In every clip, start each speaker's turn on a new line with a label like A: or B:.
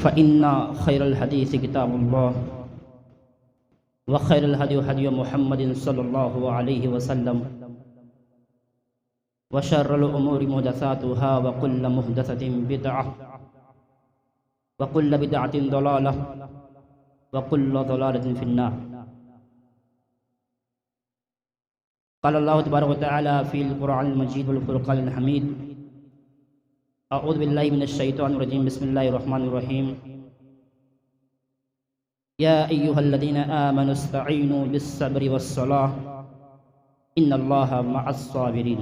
A: फ़इन्ना खैरुल हदीस किताबुल्लाह व खैरुल हदी हदी मुहम्मदिन सल्लल्लाहु अलैहि वसल्लम व शर्रुल उमूरि मुहदसातुहा व कुल्लु मुहदसतिन बिदअह व कुल्लु बिदअतिन दलालह व कुल्लु दलालतिन फिन्नार। क़ाल अल्लाहु तबारक व तआला फ़िल क़ुरआनिल मजीद वल फ़ुरक़ानिल हमीद। अऊज़ु बिल्लाहि मिनश शैतानिर रजीम। बिस्मिल्लाहिर रहमानिर रहीम। या अय्युहल्लज़ीना आमनु इस्तईनु बिस्सब्रि वस्सलाह इन्नल्लाहा मअस्साबिरीन।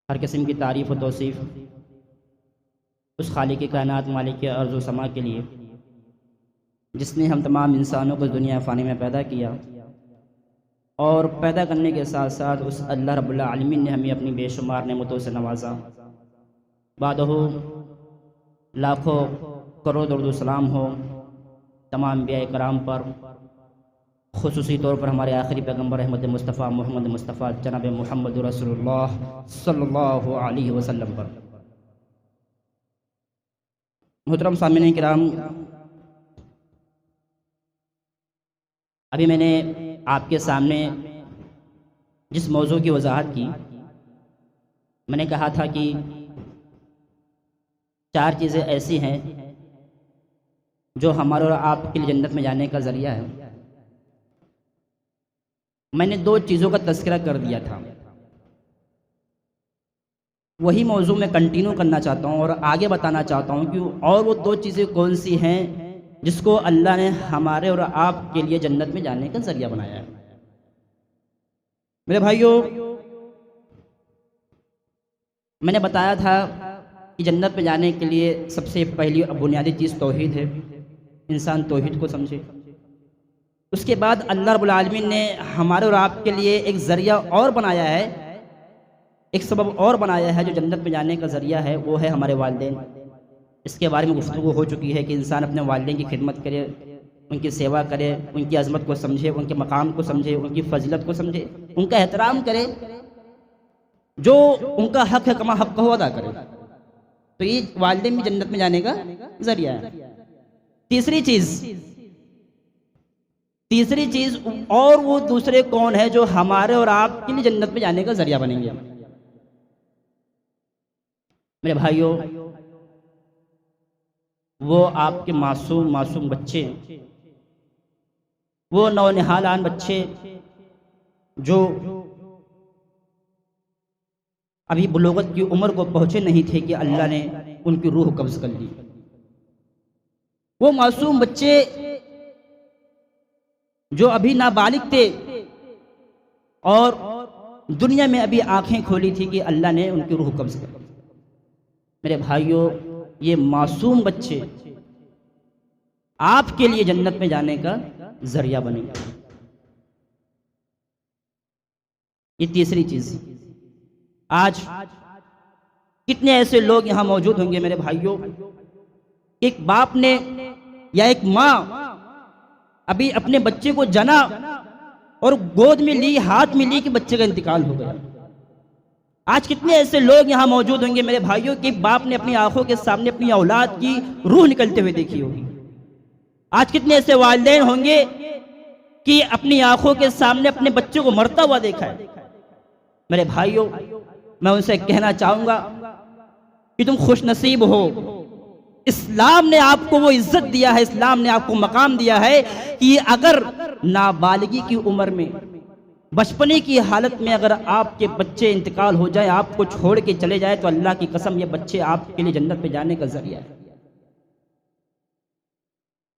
A: हर किस्म की तारीफ़ व तौसीफ़ उस खालिक़ कायनात मालिक अर्ज़ व समा के लिए जिसने हम तमाम इंसानों को दुनिया फ़ानी में पैदा किया और पैदा करने के साथ साथ उस अल्लाह रब्बुल आलमीन ने हमें अपनी बेशुमार नेमतों से नवाजा। बादहु लाखों करोड़ दरूद सलाम हो तमाम अंबिया कराम पर, खुसूसी तौर पर हमारे आखिरी पैगम्बर अहमद मुस्तफ़ा मोहम्मद मुस्तफ़ा जनाब मुहम्मद रसूलुल्लाह सल्लल्लाहु अलैहि वसल्लम पर। मुहतरम सामिन किराम, अभी मैंने आपके सामने जिस मौजू की वजाहत की, मैंने कहा था कि चार चीज़ें ऐसी हैं जो हमारे और आपके लिए जन्नत में जाने का ज़रिया है। मैंने दो चीज़ों का तज़किरा कर दिया था, वही मौजू में कंटिन्यू करना चाहता हूँ और आगे बताना चाहता हूँ कि और वो दो चीज़ें कौन सी हैं जिसको अल्लाह ने हमारे और आपके लिए जन्नत में जाने का ज़रिया बनाया है। मेरे भाइयों, मैंने बताया था कि जन्नत में जाने के लिए सबसे पहली बुनियादी चीज़ तौहीद है। इंसान तौहीद को समझे। उसके बाद अल्लाह रब्बुल आलमीन ने हमारे और आपके लिए एक ज़रिया और बनाया है, एक सबब और बनाया है जो जन्नत में जाने का ज़रिया है, वो है हमारे वालिदैन। इसके बारे में गुफ्तगू हो चुकी है कि इंसान अपने वालिदैन की खिदमत करे, उनकी सेवा करे, उनकी अज़मत को समझे, उनके मकाम को समझे, उनकी फजीलत को समझे, उनका एहतराम करे, जो उनका हक़ है कमा हक़ को अदा करे। तो ये वालिदैन भी जन्नत में जाने का ज़रिया है। तीसरी चीज़ और वो दूसरे कौन है जो हमारे और आपके लिए जन्नत में जाने का ज़रिया बनेंगे। मेरे भाइयों, वो आपके मासूम बच्चे, वो नौनिहालान बच्चे जो अभी बुलूगत की उम्र को पहुंचे नहीं थे कि अल्लाह ने उनकी रूह कब्ज़ कर ली। वो मासूम बच्चे जो अभी नाबालिग थे और दुनिया में अभी आंखें खोली थी कि अल्लाह ने उनकी रूह कब्ज़ कर ली। मेरे भाइयों, ये मासूम बच्चे आपके लिए जन्नत में जाने का ज़रिया बनेंगे। ये तीसरी चीज़। आज कितने ऐसे लोग यहां मौजूद होंगे मेरे भाइयों, एक बाप ने या एक माँ अभी अपने बच्चे को जना और गोद में ली, हाथ में ली कि बच्चे का इंतकाल हो गया। आज कितने ऐसे लोग यहाँ मौजूद होंगे मेरे भाइयों कि बाप ने अपनी आंखों के सामने अपनी औलाद की रूह निकलते हुए देखी होगी। आज कितने ऐसे वालिदैन होंगे कि अपनी आंखों के सामने अपने बच्चे को मरता हुआ देखा है। मेरे भाइयों, मैं उनसे कहना चाहूंगा कि तुम खुश नसीब हो। इस्लाम ने आपको वो इज्जत दिया है, इस्लाम ने आपको मकाम दिया है कि अगर नाबालिगी की उम्र में, बचपने की हालत में अगर आपके बच्चे इंतकाल हो जाए, आपको छोड़ के चले जाए, तो अल्लाह की कसम ये बच्चे आपके लिए जन्नत में जाने का ज़रिया है।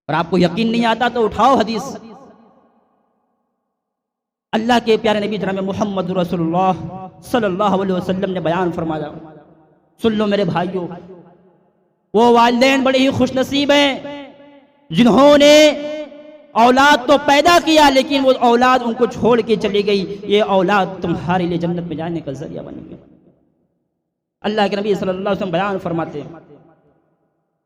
A: और आपको यकीन नहीं आता तो उठाओ हदीस। अल्लाह के प्यारे नबी जनाब मुहम्मद रसूलुल्लाह सल्लल्लाहु अलैहि वसल्लम ने बयान फरमाया। सुन लो मेरे भाइयों, वो वालिदैन बड़े ही खुशनसीब हैं जिन्होंने औलाद तो पैदा किया लेकिन वो औलाद उनको छोड़ के चली गई। ये औलाद तुम्हारे लिए जन्नत में जाने का ज़रिया बनेगी। अल्लाह के नबी सल्लल्लाहु अलैहि वसल्लम बयान फरमाते हैं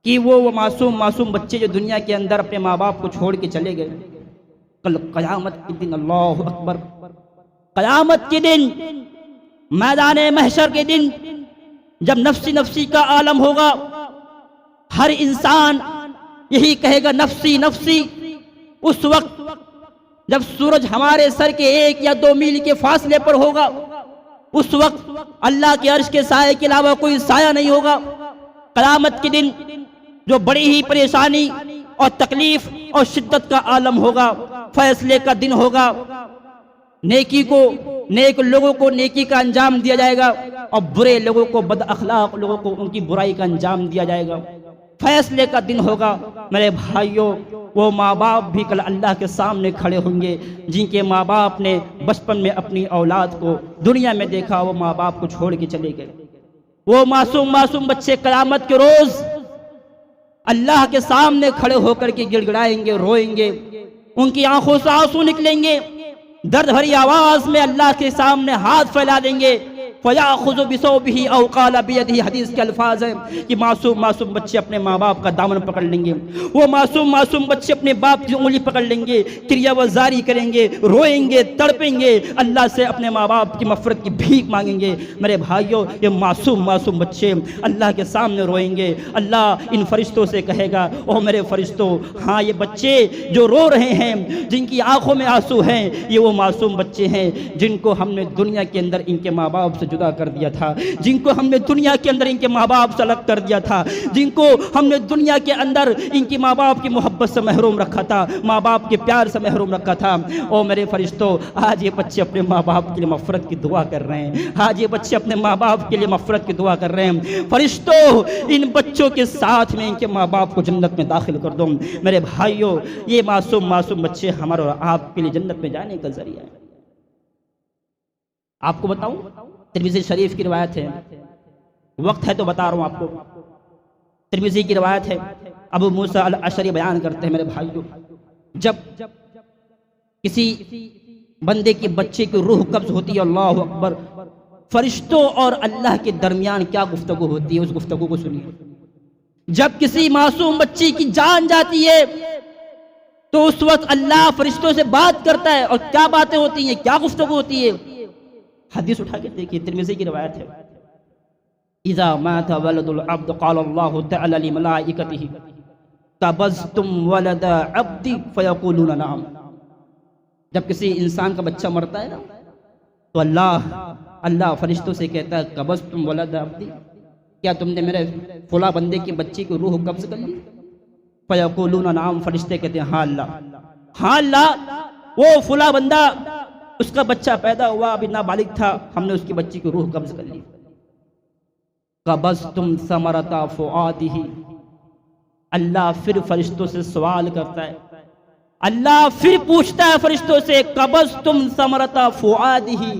A: कि वो मासूम बच्चे जो दुनिया के अंदर अपने माँ बाप को छोड़ के चले गए, कल क़यामत के दिन, अल्लाहु अकबर, क़यामत के दिन, मैदान महशर के दिन, जब नफ्सी नफ्सी का आलम होगा, हर इंसान यही कहेगा नफ्सी नफ्सी। उस वक्त जब सूरज हमारे सर के 1 या 2 मील के फासले पर होगा, उस वक्त अल्लाह के अर्श के साए के अलावा कोई साया नहीं होगा। क़यामत के दिन जो बड़ी ही परेशानी और तकलीफ और शिद्दत का आलम होगा, फैसले का दिन होगा। नेक लोगों को नेकी का अंजाम दिया जाएगा और बुरे लोगों को, बद अखलाक लोगों को उनकी बुराई का अंजाम दिया जाएगा। फैसले का दिन होगा मेरे भाइयों। वो माँ बाप भी कल अल्लाह के सामने खड़े होंगे जिनके माँ बाप ने बचपन में अपनी औलाद को दुनिया में देखा, वो माँ बाप को छोड़ के चले गए। वो मासूम बच्चे क़यामत के रोज अल्लाह के सामने खड़े होकर के गिड़गिड़ाएंगे, रोएंगे, उनकी आंखों से आंसू निकलेंगे, दर्द भरी आवाज में अल्लाह के सामने हाथ फैला देंगे। फयाखुज़ु बिसौबिही औ क़ाल बियदिही, हदीस के अल्फाज हैं कि मासूम बच्चे अपने माँ बाप का दामन पकड़ लेंगे। वो मासूम बच्चे अपने बाप की उंगली पकड़ लेंगे, क्रिया वजारी करेंगे, रोएंगे, तड़पेंगे, अल्लाह से अपने माँ बाप की मफ़रत की भीख मांगेंगे। मेरे भाइयों, ये मासूम बच्चे अल्लाह के सामने रोएंगे। अल्लाह इन फरिश्तों से कहेगा, ओ मेरे फरिश्तों, हाँ ये बच्चे जो रो रहे हैं, जिनकी आंखों में आंसू हैं, ये वो मासूम बच्चे हैं जिनको हमने दुनिया के अंदर इनके माँ बाप से जुदा कर दिया था, जिनको हमने दुनिया के अंदर इनके माँ बाप से अलग कर दिया था, जिनको हमने दुनिया के अंदर इनकी माँ बाप की मोहब्बत से महरूम रखा था, माँ बाप के प्यार से महरूम रखा था। ओ मेरे फरिश्तों, आज ये बच्चे अपने माँ बाप के लिए मफ़रत की दुआ कर रहे हैं। आज ये बच्चे अपने माँ बाप के लिए मफ़रत की दुआ कर रहे हैं। फरिश्तों, इन बच्चों के साथ में इनके माँ बाप को जन्नत में दाखिल कर दो। मेरे भाइयों, ये मासूम बच्चे हमारे और आपके लिए जन्नत में जाने का जरिया है। आपको बताऊं, तिरमिज़ी शरीफ की रिवायत है, वक्त है तो बता रहा हूं आपको। तिरमिज़ी की रिवायत है, अबू मूसा अल अशरी बयान करते हैं मेरे भाइयों, जब किसी बंदे के बच्चे की रूह कब्ज होती है, अल्लाह अकबर, फरिश्तों और अल्लाह के दरमियान क्या गुफ्तगू होती है, उस गुफ्तगू को सुनिए। जब किसी मासूम बच्ची की जान जाती है तो उस वक्त अल्लाह फरिश्तों से बात करता है, और क्या बातें होती हैं, क्या गुफ्तगू होती है। हदीस उठा के देखिए, तिरमिज़ी की रिवायत है, इज़ा माता वलदुल अब्द क़ाल अल्लाहु तआला लि मलाइकतिही कबज़्तुम वलद अब्दी फयक़ूलूना नअम। जब किसी इंसान का बच्चा मरता है ना, तो अल्लाह फरिश्तों से कहता है, कबज़्तुम वलद अब्दी, क्या तुमने मेरे फुला बंदे की बच्ची की रूह कब्ज़ कर ली? फयक़ूलूना नअम, फरिश्ते कहते हैं हाँ अल्लाह, वो फुला बंदा, उसका बच्चा पैदा हुआ, अभी नाबालिग था, हमने उसकी बच्ची की रूह कब्ज कर ली। कबज़्तुम समरता फुआदिही, अल्लाह फिर फरिश्तों से सवाल करता है, अल्लाह फिर पूछता है फरिश्तों से, कबज़्तुम समरता फुआदिही,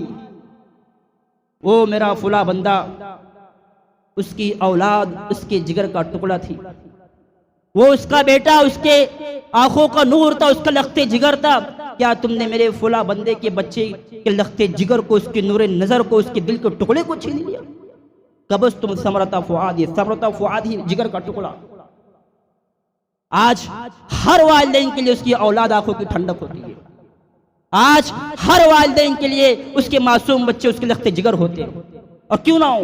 A: वो मेरा फुला बंदा, उसकी औलाद उसके जिगर का टुकड़ा थी, वो उसका बेटा, उसके आंखों का नूर था, उसका लख्ते जिगर था, क्या तुमने मेरे फुला बंदे के बच्चे के लख्ते जिगर को, उसके नूरे नजर को, उसके दिल के टुकड़े को छीन लिया? कबज़्तुम समरता फुआदी, समरता फुआदी, जिगर का टुकड़ा। आज हर वालिदैन के लिए उसकी औलाद आंखों की ठंडक होती है। आज हर वालिदैन के लिए उसके मासूम बच्चे उसके लख्ते जिगर होते हैं। और क्यों ना हो,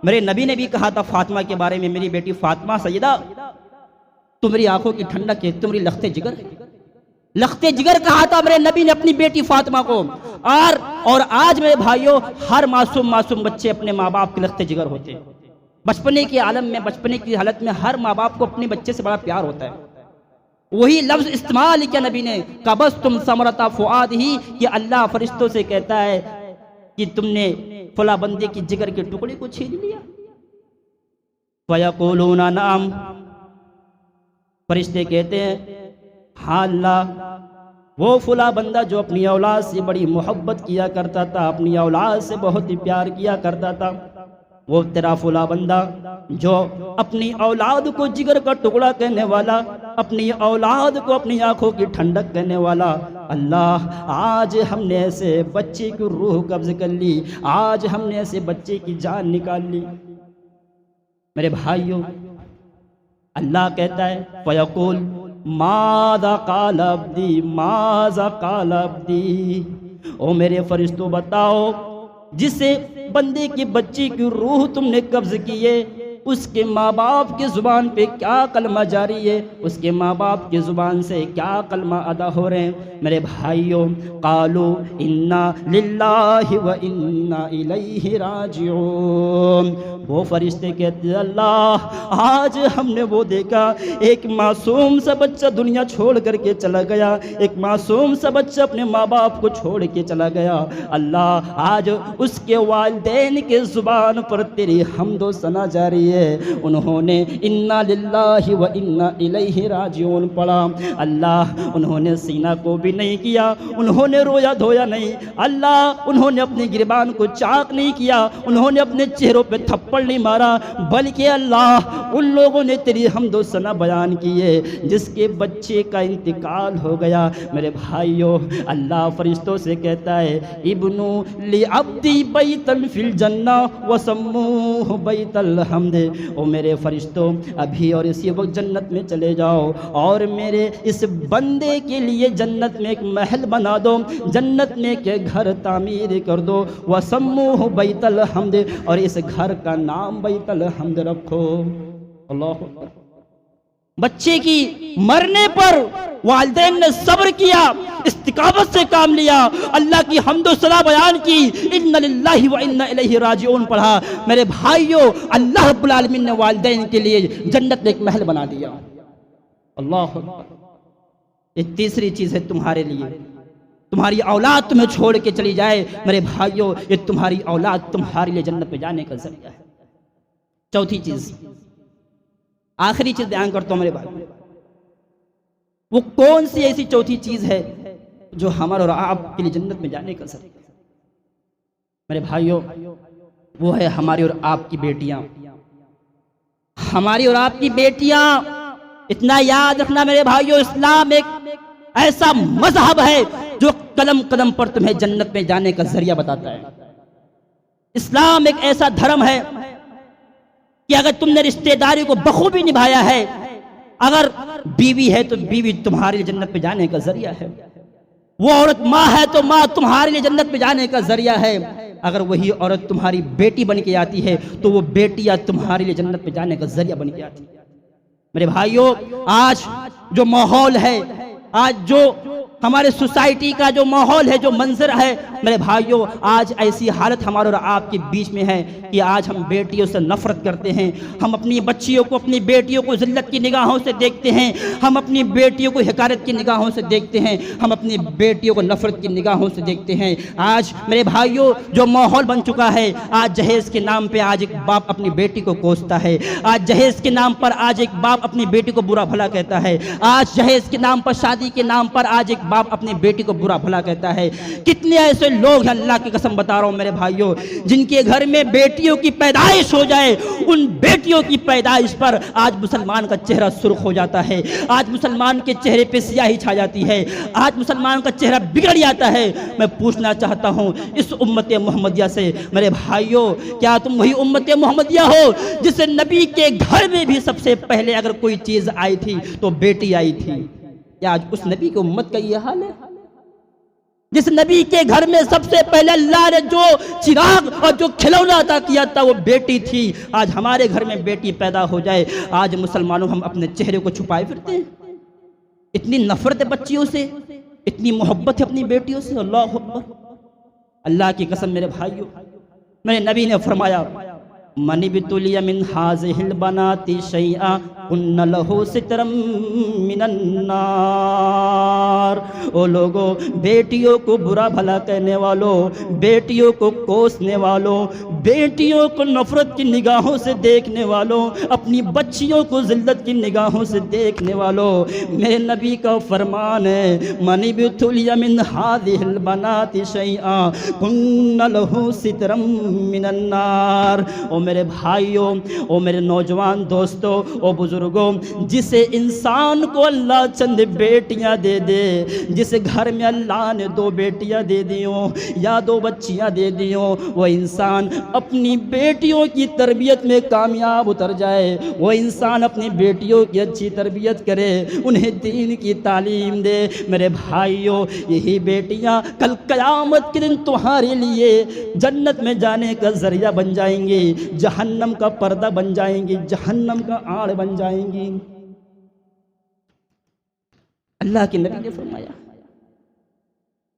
A: मेरे नबी ने भी कहा था फातिमा के बारे में, मेरी बेटी फातिमा सैयदा, तुम्हारी आंखों की ठंडक है, तुम्हारी लख्ते जिगर है। लख्ते जिगर कहा था मेरे नबी ने अपनी बेटी फातिमा को। और आज मेरे भाइयों, हर मासूम बच्चे अपने माँ बाप के लख्ते जिगर होते हैं। बचपने के आलम में, बचपने की हालत में हर माँ बाप को अपने बच्चे से बड़ा प्यार होता है। वही लफ्ज इस्तेमाल किया नबी ने, कबज़्तुम समरता फुआदिही, कि अल्लाह फरिश्तों से कहता है कि तुमने फला बंदे की जिगर के टुकड़े को छीन लिया। फयक़ूलूना नअम, फरिश्ते कहते हैं हाँ अल्लाह, वो फुला बंदा जो अपनी औलाद से बड़ी मोहब्बत किया करता था, अपनी औलाद से बहुत ही प्यार किया करता था, वो तेरा फुला बंदा जो अपनी औलाद को जिगर का टुकड़ा कहने वाला, अपनी औलाद को अपनी आंखों की ठंडक कहने वाला, अल्लाह आज हमने ऐसे बच्चे की रूह कब्ज कर ली, आज हमने ऐसे बच्चे की जान निकाल ली। मेरे भाइयों, अल्लाह कहता है फयक़ूल माज़ा क़ाल अब्दी, माज़ा क़ाल अब्दी, ओ मेरे फरिश्तों बताओ, जिसे बंदे की बच्ची की रूह तुमने कब्ज की है, उसके माँ बाप की ज़ुबान पे क्या कलमा जारी है, उसके माँ बाप की ज़ुबान से क्या कलमा अदा हो रहे हैं। मेरे भाइयों, कालू इन्ना लिल्लाहि व इन्ना इलैहि राजिऊन। वो फरिश्ते कहते हैं अल्लाह, आज हमने वो देखा एक मासूम सा बच्चा दुनिया छोड़ करके चला गया, एक मासूम सा बच्चा अपने माँ बाप को छोड़ के चला गया। अल्लाह, आज उसके वालिदैन के ज़ुबान पर तेरी हम्दो सना जारी है। उन्होंने इन्ना लिल्लाहि व इन्ना इलैहि राजिऊन पढ़ा। अल्लाह, उन्होंने सीना को भी नहीं किया, उन्होंने रोया धोया नहीं। अल्लाह, उन्होंने अपनी गिरबान को चाक नहीं किया, उन्होंने अपने चेहरों पे थप्पड़ नहीं मारा, बल्कि अल्लाह उन लोगों ने तेरी हम्दो सना बयान की है जिसके बच्चे का इंतकाल हो गया। मेरे भाइयों, अल्लाह फरिश्तों से कहता है इब्नु लि अब्दी बैतन फिल जन्ना व सम्मूहु बैतल हम्द। ओ मेरे फरिश्तों, अभी और इसी वक्त जन्नत में चले जाओ और मेरे इस बंदे के लिए जन्नत में एक महल बना दो, जन्नत में एक घर तामीर कर दो। व सम्मूहु बैतल हम्द, और इस घर का नाम बैतल हम्द रखो। अल्लाह, बच्चे की मरने पर वालिदैन ने सब्र किया, इस्तिकामत से काम लिया, अल्लाह की हम्दो सना बयान की, इन्ना लिल्लाहि व इन्ना इलैहि राजिऊन पढ़ा। मेरे भाइयों, अल्लाह रब्बुल आलमीन ने वालिदैन के लिए जन्नत में एक महल बना दिया। अल्लाह, ये तीसरी चीज़ है तुम्हारे लिए। तुम्हारी औलाद तुम्हें छोड़ के चली जाए, मेरे भाइयों, ये तुम्हारी औलाद तुम्हारे लिए जन्नत में जाने का जरिया है। चौथी चीज़, आखिरी चीज़ बयान करता हूँ मेरे भाई, वो कौन सी ऐसी चौथी चीज़ है जो हमारे और आपके लिए जन्नत में जाने का जरिया है। मेरे भाइयों, वो है हमारी और आपकी बेटियां। हमारी और आपकी बेटियां, इतना याद रखना मेरे भाइयों, इस्लाम एक ऐसा मजहब है जो कदम कदम पर तुम्हें जन्नत में जाने का जरिया बताता है। इस्लाम एक ऐसा धर्म है कि अगर तुमने रिश्तेदारी को बखूबी निभाया है, अगर बीवी है तो बीवी तुम्हारे लिए जन्नत में जाने का जरिया है। वो औरत माँ है तो माँ तुम्हारे लिए जन्नत में जाने का जरिया है। अगर वही औरत तुम्हारी बेटी बन के आती है तो वो बेटियां तुम्हारे लिए जन्नत में जाने का जरिया बन के आती है। मेरे भाइयों, आज जो माहौल है, आज जो हमारे सोसाइटी का जो माहौल है, जो मंजर है, मेरे भाइयों, आज ऐसी हालत हमारे और आपके बीच में है कि आज हम बेटियों से नफरत करते हैं। हम अपनी बच्चियों को, अपनी बेटियों को जिल्लत की निगाहों से देखते हैं, हम अपनी बेटियों को हिकारत की निगाहों से देखते हैं, हम अपनी बेटियों को नफरत की निगाहों से देखते हैं। आज मेरे भाइयों, जो माहौल बन चुका है, आज जहेज के नाम पर आज एक बाप अपनी बेटी को कोसता है, आज जहेज के नाम पर आज एक बाप अपनी बेटी को बुरा भला कहता है, आज जहेज के नाम पर, शादी के नाम पर आज एक बाप अपनी बेटी को बुरा भला कहता है। कितने ऐसे लोग हैं, अल्लाह की कसम बता रहा हूं मेरे भाइयों, जिनके घर में बेटियों की पैदाइश हो जाए, उन बेटियों की पैदाइश पर आज मुसलमान का चेहरा सुर्ख हो जाता है, आज मुसलमान के चेहरे पे स्याही छा जाती है, आज मुसलमान का चेहरा बिगड़ जाता है। मैं पूछना चाहता हूं इस उम्मत मोहम्मदिया से, मेरे भाइयों, क्या तुम वही उम्मत मोहम्मदिया हो जिसे नबी के घर में भी सबसे पहले अगर कोई चीज आई थी तो बेटी आई थी? क्या आज उस नबी की उम्मत का यह हाल है? जिस नबी के घर में सबसे पहले अल्लाह ने जो चिराग और जो खिलौना अता किया था वो बेटी थी। आज हमारे घर में बेटी पैदा हो जाए, आज मुसलमानों हम अपने चेहरे को छुपाए फिरते हैं। इतनी नफरत है बच्चियों से, इतनी मोहब्बत है अपनी बेटियों से। अल्लाह अकबर, अल्लाह की कसम मेरे भाइयों, मेरे नबी ने फरमाया, मनी बितुलिया मिन हाज़िहिल बनाती शैआ कुन्न लहू सितरम मिनन नार। ओ लोगों, बेटियों को बुरा भला कहने वालों, बेटियों को कोसने वालों, बेटियों को नफरत की निगाहों से देखने वालों, अपनी बच्चियों को जिल्लत की निगाहों से देखने वालों, मेरे नबी का फरमान है, मनी बितुलिया मिन हाज़िहिल बनाती शैआ कुन्न लहू सितरम मिनन नार। ओ मेरे भाइयों, ओ मेरे नौजवान दोस्तों, ओ बुजुर्ग बुजुर्गों, जिसे इंसान को अल्लाह चंद बेटियां दे दे, जिस घर में अल्लाह ने 2 बेटियां दे दी हो या 2 बच्चियां दे दी हो, वो इंसान अपनी बेटियों की तरबियत में कामयाब उतर जाए, वो इंसान अपनी बेटियों की अच्छी तरबियत करे, उन्हें दीन की तालीम दे। मेरे भाइयों, यही बेटियां कल क़यामत के दिन तुम्हारे लिए जन्नत में जाने का जरिया बन जाएंगी, जहन्नम का पर्दा बन जाएंगी, जहन्नम का आड़ बन जाएंगी। अल्लाह के नबी ने फरमाया,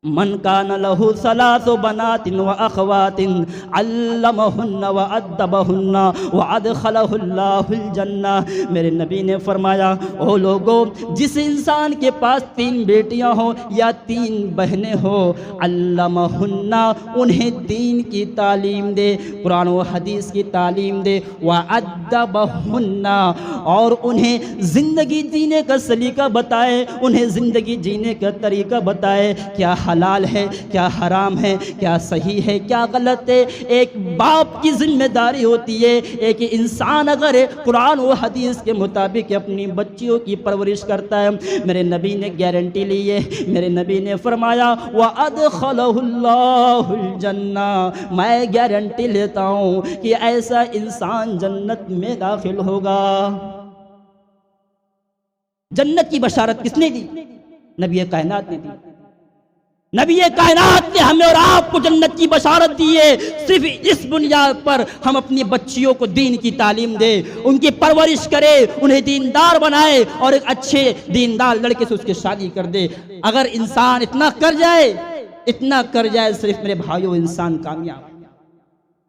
A: मन कान लहू सलासु बनातिन व अखवातिन अल्लमहुन्ना व अद्दबहुन्ना व अदखलहुल्लाहुल जन्ना। मेरे नबी ने फरमाया, ओ लोगों, जिस इंसान के पास 3 बेटियां हो या 3 बहनें हो, अल्लमहुन्ना, उन्हें दीन की तालीम दे, कुरान व हदीस की तालीम दे, व अद्दबहुन्ना, और उन्हें ज़िंदगी जीने का सलीका बताए, उन्हें ज़िंदगी जीने का तरीका बताए, क्या हलाल है, क्या हराम है, क्या सही है, क्या गलत है। एक बाप की जिम्मेदारी होती है, एक इंसान अगर कुरान व हदीस के मुताबिक अपनी बच्चियों की परवरिश करता है, मेरे नबी ने गारंटी ली है, मेरे नबी ने फरमाया, व अदखलहुल्लाहुल जन्ना, मैं गारंटी लेता हूँ कि ऐसा इंसान जन्नत में दाखिल होगा। जन्नत की बशारत किसने दी? नबी कायनात ने दी। नबी कायनात ने हमें और आपको जन्नत की बशारत दी है। सिर्फ इस बुनियाद पर हम अपनी बच्चियों को दीन की तालीम दे, उनकी परवरिश करे, उन्हें दीनदार बनाए और एक अच्छे दीनदार लड़के से उसकी शादी कर दे। अगर इंसान इतना कर जाए सिर्फ, मेरे भाइयों, इंसान कामयाब।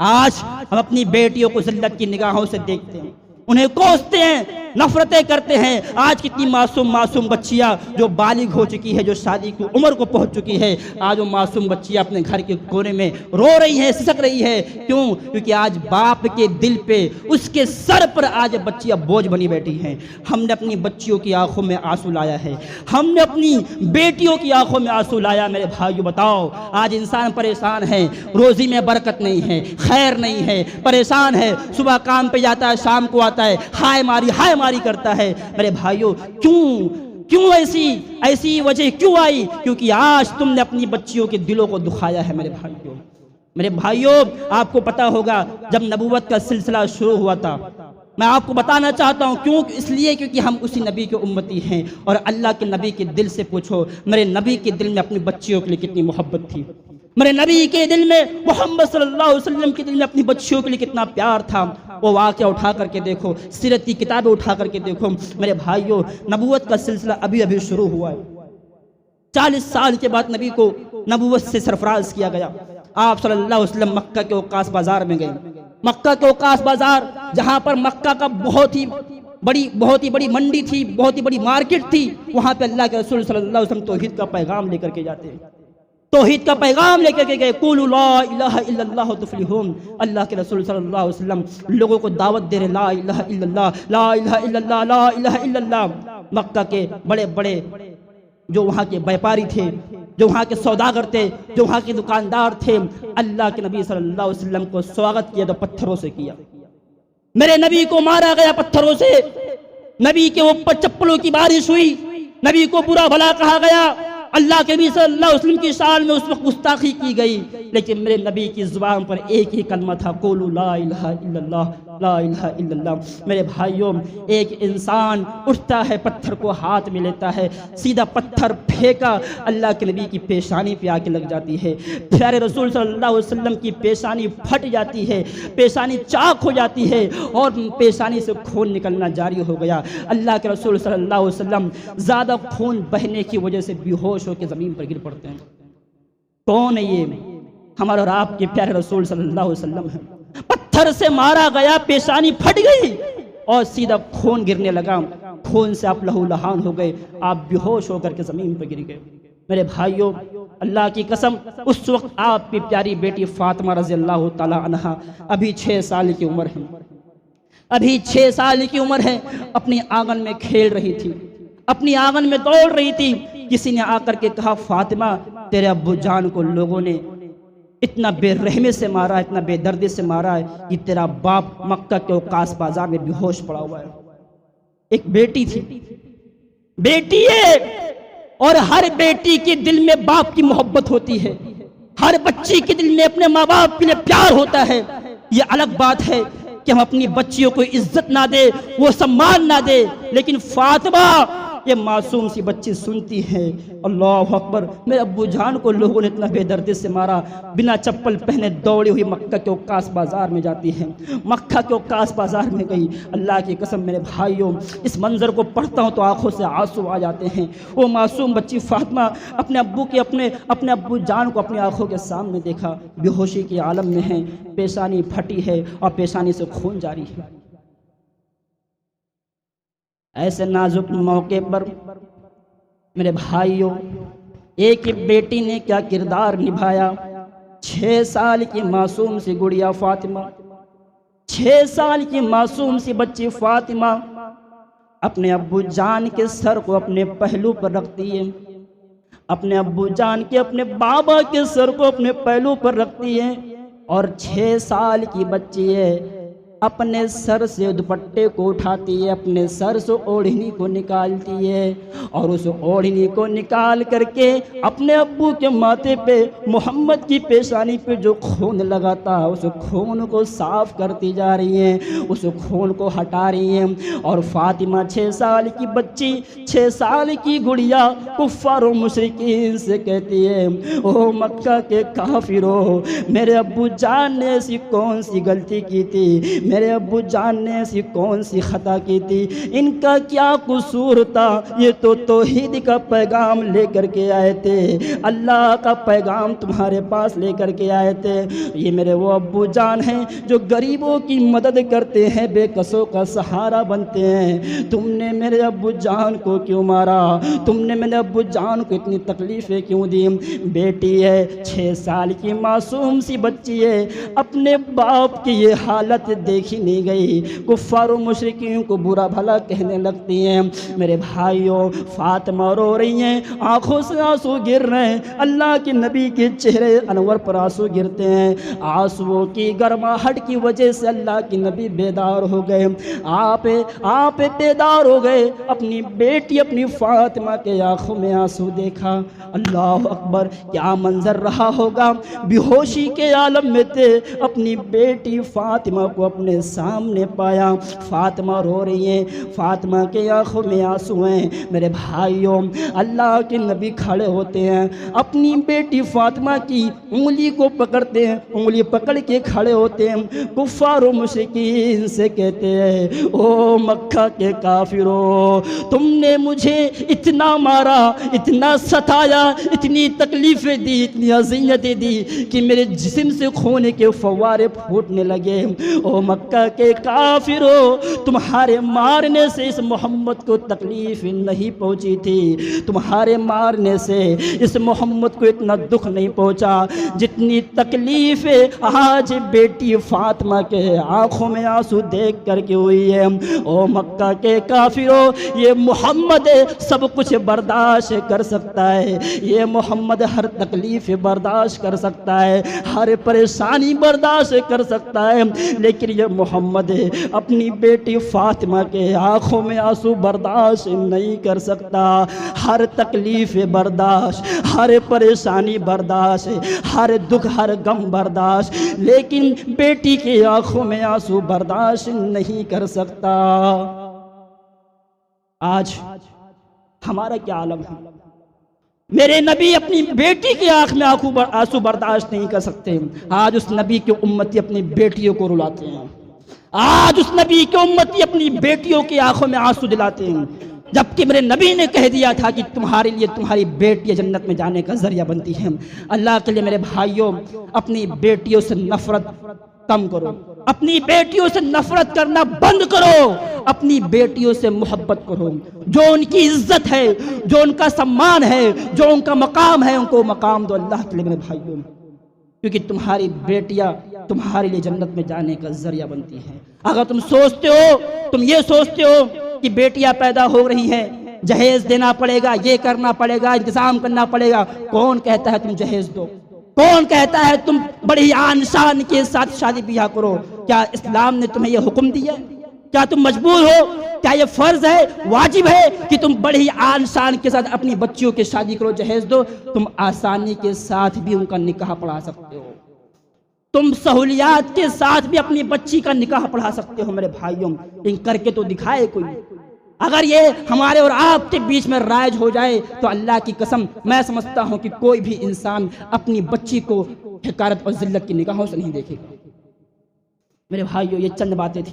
A: आज हम अपनी बेटियों को जिल्लत की निगाहों से देखते हैं, उन्हें कोसते हैं, नफरतें करते हैं। आज कितनी मासूम बच्चियां जो बालिग हो चुकी है, जो शादी की उम्र को पहुंच चुकी है, आज वो मासूम बच्चियां अपने घर के कोने में रो रही हैं, सिसक रही है। क्यों? क्योंकि आज बाप के दिल पे, उसके सर पर आज बच्चियां बोझ बनी बैठी हैं। हमने अपनी बच्चियों की आंखों में आंसू लाया है, हमने अपनी बेटियों की आंखों में आंसू लाया। मेरे भाइयों, बताओ, आज इंसान परेशान है, रोजी में बरकत नहीं है, खैर नहीं है, परेशान है, सुबह काम पे जाता है, शाम को आता है, हाय मारी करता है। मेरे भाइयों, क्यों ऐसी वजह क्यों आई? क्योंकि आज तुमने अपनी बच्चियों के दिलों को दुखाया है। मेरे भाइयों, आपको पता होगा जब नबूवत का सिलसिला शुरू हुआ था, मैं आपको बताना चाहता हूँ क्यों। इसलिए क्योंकि हम उसी नबी के उम्मती हैं। और अल्लाह के नबी के दिल से पूछो, मेरे नबी के दिल में अपनी बच्चियों के लिए कितनी मोहब्बत थी। मेरे नबी के दिल में, मोहम्मद सल्लल्लाहु अलैहि वसल्लम के दिल में अपनी बच्चियों के लिए कितना प्यार था। वो वाक़या उठा करके देखो, सीरत की किताबें उठा करके देखो। मेरे भाइयों, नबूवत का सिलसिला अभी शुरू हुआ है। 40 साल के बाद नबी को नबूवत से सरफराज किया गया। आप सल्लल्लाहु अलैहि वसल्लम मक्का के औकास बाजार में गए। मक्का के औकास बाजार, जहाँ पर मक्का का बहुत ही बड़ी मंडी थी, बहुत ही बड़ी मार्केट थी, वहाँ पे अल्लाह के रसूल सल्लल्लाहु अलैहि वसल्लम तौहीद का पैगाम लेकर के जाते हैं। तौहीद का पैगाम लेकर के गए। कुलू ला इलाहा इल्लल्लाह तुफ्लिहून। अल्लाह के रसूल सल्लल्लाहु अलैहि वसल्लम लोगों को दावत दे रहे, ला इलाहा इल्लल्लाह, ला इलाहा इल्लल्लाह, ला इलाहा इल्लल्लाह। मक्का के बड़े जो वहाँ के व्यापारी थे, जो वहाँ के सौदागर थे, जो वहाँ के दुकानदार थे, अल्लाह के नबी सल्लल्लाहु अलैहि वसल्लम को स्वागत किया तो पत्थरों से किया। मेरे नबी को मारा गया पत्थरों से, नबी के ऊपर चप्पलों की बारिश हुई, नबी को बुरा भला कहा गया। अल्लाह के नबी सल्लल्लाहु अलैहि वसल्लम की शान में उस वक्त गुस्ताखी की गई। लेकिन मेरे नबी की जुबान पर एक ही कलमा था, कुलू ला इलाहा इल्लल्लाह, ला इलाहा इल्लल्लाह। मेरे भाइयों, एक इंसान उठता है, पत्थर को हाथ में लेता है, सीधा पत्थर फेंका, अल्लाह के नबी की पेशानी पे आके लग जाती है। प्यारे रसूल सल्लल्लाहु अलैहि वसल्लम की पेशानी फट जाती है, पेशानी चाक हो जाती है और पेशानी से खून निकलना जारी हो गया। अल्लाह के रसूल सल्लल्लाहु अलैहि वसल्लम ज़्यादा खून बहने की वजह से बेहोश होकर ज़मीन पर गिर पड़ते हैं। कौन है ये? हमारे और आपके प्यारे रसूल सल्लल्लाहु अलैहि वसल्लम है। पत्थर से मारा गया, पेशानी फट गई और सीधा खून गिरने लगा। खून से आप लहूलुहान हो गए, आप बेहोश होकर के ज़मीन पर गिर गए। मेरे भाइयों, अल्लाह की कसम, उस वक्त आपकी प्यारी बेटी फातिमा रज़ी अल्लाह ताला अन्हा अभी 6 साल की उम्र है, अभी 6 साल की उम्र है। अपने आंगन में खेल रही थी, अपनी आंगन में दौड़ रही थी। किसी ने आकर के कहा, फातिमा, तेरे अब्बू जान को लोगों ने इतना बेरहमी से मारा, इतना बेदर्दी से मारा है कि तेरा बाप मक्का के औकास बाजार में बेहोश पड़ा हुआ है। एक बेटी थी, बेटी है, और हर बेटी के दिल में बाप की मोहब्बत होती है, हर बच्ची के दिल में अपने माँ बाप के लिए प्यार होता है। ये अलग बात है कि हम अपनी बच्चियों को इज्जत ना दे, वो सम्मान ना दे, लेकिन फातिमा ये मासूम सी बच्ची सुनती है, अल्लाह अकबर, मेरे अब्बू जान को लोगों ने इतना बेदर्दी से मारा, बिना चप्पल पहने दौड़ी हुई मक्का के उक्कास बाजार में जाती है, मक्का के उक्कास बाजार में गई। अल्लाह की कसम मेरे भाइयों, इस मंजर को पढ़ता हूँ तो आंखों से आंसू आ जाते हैं। वो मासूम बच्ची फातिमा अपने अब्बू के अपने अब्बू जान को अपनी आंखों के सामने देखा, बेहोशी के आलम में है, पेशानी फटी है और पेशानी से खून जारी है। ऐसे नाजुक मौके पर मेरे भाइयों, एक बेटी ने क्या किरदार निभाया। 6 साल की मासूम सी गुड़िया फातिमा, 6 साल की मासूम सी बच्ची फातिमा अपने अब्बू जान के सर को अपने पहलू पर रखती है, अपने अब्बू जान के अपने बाबा के सर को अपने पहलू पर रखती है, और 6 साल की बच्ची है, अपने सर से दुपट्टे को उठाती है, अपने सर से ओढ़नी को निकालती है, और उस ओढ़नी को निकाल करके अपने अब्बू के माथे पे, मोहम्मद की पेशानी पे जो खून लगाता है उस खून को साफ करती जा रही है, उस खून को हटा रही है। और फातिमा 6 साल की बच्ची, 6 साल की गुड़िया कुफ्फार और मुशरिकीन से कहती है, ओ मक्का के काफिरों, मेरे अब्बू जान ने ऐसी कौन सी गलती की थी, मेरे अब्बू जान ने ऐसी कौन सी खता की थी, इनका क्या कसूर था, ये तो तौहीद का पैगाम लेकर के आए थे, अल्लाह का पैगाम तुम्हारे पास लेकर के आए थे। ये मेरे वो अब्बू जान हैं जो गरीबों की मदद करते हैं, बेकसों का सहारा बनते हैं। तुमने मेरे अब्बू जान को क्यों मारा, तुमने मेरे अब्बू जान को इतनी तकलीफ़ें क्यों दी। बेटी है, 6 साल की मासूम सी बच्ची है, अपने बाप की ये हालत देखी नहीं गई, कुफ्फार और मुशरिकीन को बुरा भला कहने लगती हैं। मेरे भाइयों, फातिमा रो रही हैं, आंखों से आंसू गिर रहे हैं, अल्लाह के नबी के चेहरे अनवर पर आंसू गिरते हैं। आंसुओं की गर्माहट की वजह से अल्लाह के नबी बेदार हो गए, आप बेदार हो गए। अपनी बेटी अपनी फातिमा के आंखों में आंसू देखा, अल्लाह अकबर, क्या मंजर रहा होगा। बेहोशी के आलम में थे, अपनी बेटी फातिमा को अपने सामने पाया, फातिमा रो रही है, फातिमा के आंखों में आंसू हैं। मेरे भाइयों, अल्लाह के नबी खड़े होते हैं, अपनी बेटी फातिमा की उंगली को पकड़ते हैं, उंगली पकड़ के खड़े होते हैं। कुफ्फार और मुशरिकीन से कहते हैं, ओ मक्का के काफिरों, तुमने मुझे इतना मारा, इतना सताया, इतनी तकलीफें दी, इतनी अज़ियतें दी कि मेरे जिस्म से खून के फव्वारे फूटने लगे। ओ मक्का के काफिरों, तुम्हारे मारने से इस मोहम्मद को तकलीफ नहीं पहुंची थी, तुम्हारे मारने से इस मोहम्मद को इतना दुख नहीं पहुंचा जितनी तकलीफें आज बेटी फातिमा के आंखों में आंसू देख करके हुई है। ओ मक्का के काफिरों, ये मोहम्मद सब कुछ बर्दाश्त कर सकता है, ये मोहम्मद हर तकलीफ बर्दाश्त कर सकता है, हर परेशानी बर्दाश्त कर सकता है, लेकिन ये मोहम्मद अपनी बेटी फातिमा के आंखों में आंसू बर्दाश्त नहीं कर सकता। हर तकलीफ बर्दाश्त, हर परेशानी बर्दाश्त, हर दुख हर गम बर्दाश्त, लेकिन बेटी की आंखों में आंसू बर्दाश्त नहीं कर सकता। आज हमारा क्या आलम है। मेरे नबी अपनी बेटी की आंख में आंसू बर्दाश्त नहीं कर सकते। आज उस नबी के उम्मती अपनी बेटियों को रुलाते हैं, आज उस नबी के उम्मती अपनी बेटियों की आंखों में आंसू दिलाते हैं, जबकि मेरे नबी ने कह दिया था कि तुम्हारे लिए तुम्हारी बेटियां जन्नत में जाने का जरिया बनती हैं। अल्लाह के लिए मेरे भाइयों, अपनी बेटियों से नफरत कम करो, अपनी बेटियों से नफरत करना बंद करो, अपनी बेटियों से मोहब्बत करो। जो उनकी इज्जत है, जो उनका सम्मान है, जो उनका मकाम है, उनको मकाम दो अल्लाह के लिए मेरे भाइयों, क्योंकि तुम्हारी बेटियां तुम्हारे लिए जन्नत में जाने का जरिया बनती हैं। अगर तुम सोचते हो, तुम ये सोचते हो कि बेटियां पैदा हो रही हैं, जहेज देना पड़ेगा, ये करना पड़ेगा, इंतजाम करना पड़ेगा, कौन कहता है तुम जहेज दो? कौन कहता है तुम बड़ी आन शान के साथ शादी ब्याह करो? क्या इस्लाम ने तुम्हें यह हुक्म दिया? क्या तुम मजबूर हो क्या ये फर्ज है, वाजिब है कि तुम बड़े ही आन शान के साथ अपनी बच्चियों की शादी करो, जहेज दो? तुम आसानी के साथ भी उनका निकाह पढ़ा सकते हो, तुम सहूलियात के साथ भी अपनी बच्ची का निकाह पढ़ा सकते हो मेरे भाइयों। इन करके तो दिखाए कोई। अगर ये हमारे और आपके बीच में राज हो जाए तो अल्लाह की कसम मैं समझता हूं कि कोई भी इंसान अपनी बच्ची को हकारत और जिल्लत की निगाहों से नहीं देखेगा। मेरे भाइयों, ये चंद बातें थी,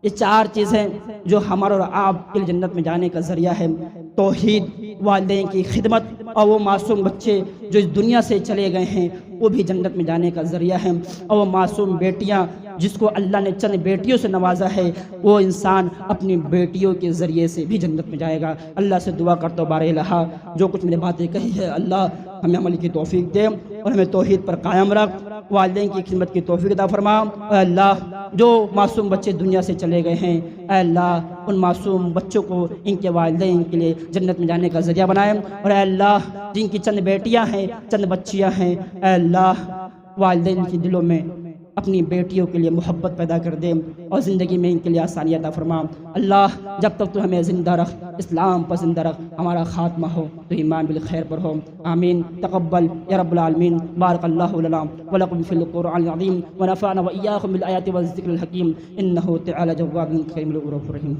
A: ये 4 चीज़ें जो हमारे और आपके लिए जन्नत में जाने का जरिया है। तौहीद, वालिदैन की खिदमत और वो मासूम बच्चे जो इस दुनिया से चले गए हैं वो भी जन्नत में जाने का जरिया है। और वो मासूम बेटियां जिसको अल्लाह ने चंद बेटियों से नवाजा है, वो इंसान अपनी बेटियों के ज़रिए से भी जन्नत में जाएगा। अल्लाह से दुआ करता हूँ बारहा जो कुछ मैंने बातें कही है अल्लाह हमें अमल की तौफीक दे और हमें तौहीद पर कायम रख, वालिदैन की खिदमत की तौफीक अता फरमा। अल्लाह जो मासूम बच्चे दुनिया से चले गए हैं, अल्लाह उन मासूम बच्चों को इनके वालिदैन के लिए जन्नत में जाने का ज़रिया बनाए। और अल्लाह जिनकी चंद बेटियां हैं, चंद बच्चियां हैं, अल्लाह वालिदैन के दिलों में अपनी बेटियों के लिए मोहब्बत पैदा कर दे और ज़िंदगी में इनके लिए आसानियाँ अता फरमा। अल्लाह जब तक तो हमें ज़िंदा रख, इस्लाम पर ज़िंदा रख, हमारा ख़ात्मा हो तो ईमान बिल खैर पर हो। आमीन। तक़ब्बल या रब्बल आलमीन। बारकल्लाहु लना व लकुम फ़िल क़ुरआनिल अज़ीम व नफ़अना व इय्याकुम बिल आयाति वज़ ज़िक्रिल हकीम। इन्नहु तआला जव्वादुन करीमुर रहीम।